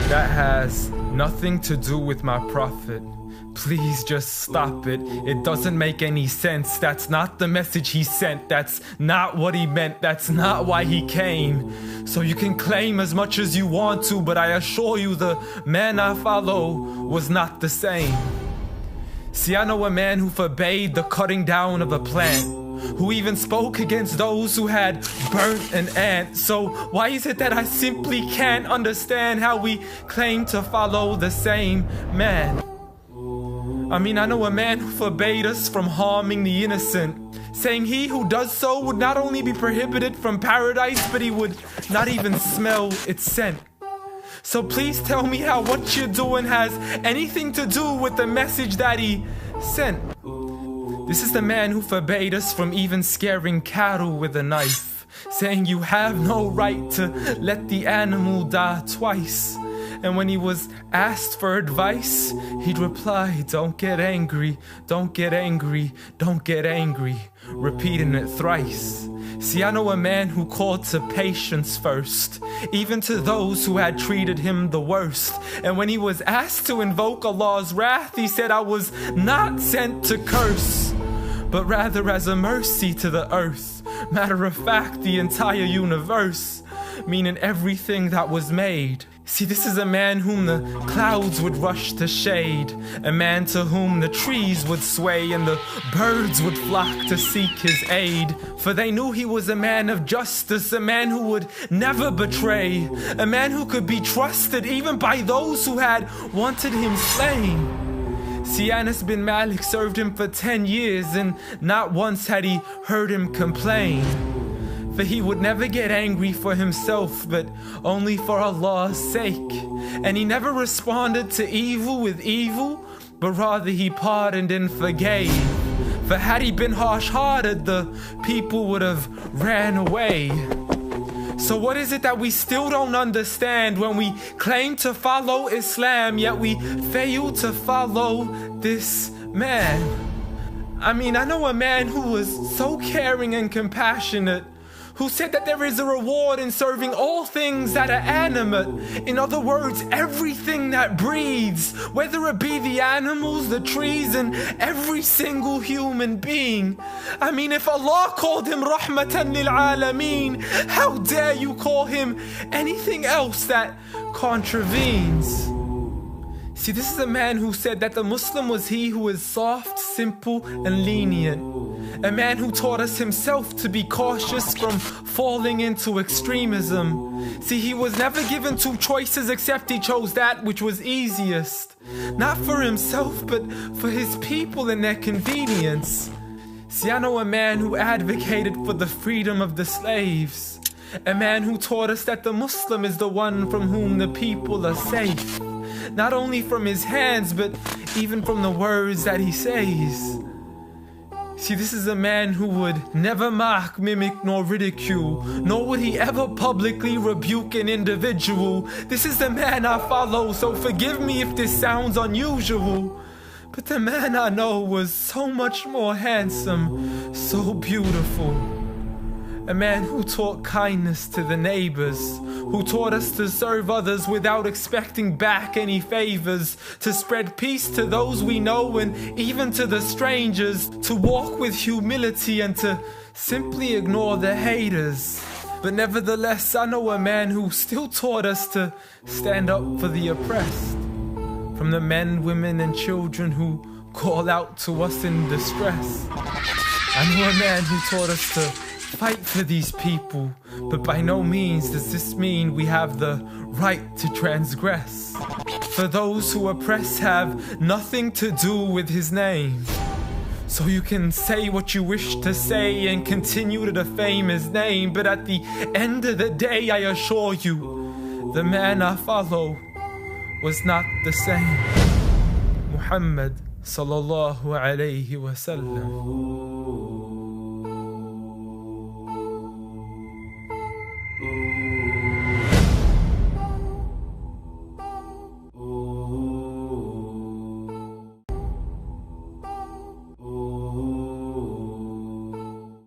That has nothing to do with my prophet. Please just stop it. It doesn't make any sense. That's not the message he sent. That's not what he meant. That's not why he came. So you can claim as much as you want to, but I assure you the man I follow was not the same. See, I know a man who forbade the cutting down of a plant, who even spoke against those who had burnt an ant. So why is it that I simply can't understand how we claim to follow the same man? I mean, I know a man who forbade us from harming the innocent, saying he who does so would not only be prohibited from paradise, but he would not even smell its scent. So please tell me how what you're doing has anything to do with the message that he sent. This is the man who forbade us from even scaring cattle with a knife, saying you have no right to let the animal die twice. And when he was asked for advice, he'd reply, don't get angry, don't get angry, don't get angry, repeating it thrice. See, I know a man who called to patience first, even to those who had treated him the worst. And when he was asked to invoke Allah's wrath, he said, I was not sent to curse, but rather as a mercy to the earth. Matter of fact, the entire universe, meaning everything that was made. See, this is a man whom the clouds would rush to shade, a man to whom the trees would sway and the birds would flock to seek his aid. For they knew he was a man of justice, a man who would never betray, a man who could be trusted even by those who had wanted him slain. See, Anas bin Malik served him for 10 years and not once had he heard him complain. For he would never get angry for himself, but only for Allah's sake. And he never responded to evil with evil, but rather he pardoned and forgave. For had he been harsh-hearted, the people would have ran away. So what is it that we still don't understand when we claim to follow Islam, yet we fail to follow this man? I mean, I know a man who was so caring and compassionate, who said that there is a reward in serving all things that are animate. In other words, everything that breathes, whether it be the animals, the trees, and every single human being. I mean, if Allah called him Rahmatan lil Alameen, how dare you call him anything else that contravenes? See, this is a man who said that the Muslim was he who is soft, simple, and lenient. A man who taught us himself to be cautious from falling into extremism. See, he was never given two choices except he chose that which was easiest. Not for himself, but for his people and their convenience. See, I know a man who advocated for the freedom of the slaves. A man who taught us that the Muslim is the one from whom the people are safe. Not only from his hands, but even from the words that he says. See, this is a man who would never mock, mimic, nor ridicule, nor would he ever publicly rebuke an individual. This is the man I follow, so forgive me if this sounds unusual. But the man I know was so much more handsome, so beautiful. A man who taught kindness to the neighbors, who taught us to serve others without expecting back any favors, to spread peace to those we know and even to the strangers, to walk with humility and to simply ignore the haters. But nevertheless, I know a man who still taught us to stand up for the oppressed, from the men, women, and children who call out to us in distress. I know a man who taught us to fight for these people, but by no means does this mean we have the right to transgress. For those who oppress have nothing to do with his name. So you can say what you wish to say and continue to defame his name, but at the end of the day, I assure you, the man I follow was not the same. Muhammad sallallahu alayhi wa sallam.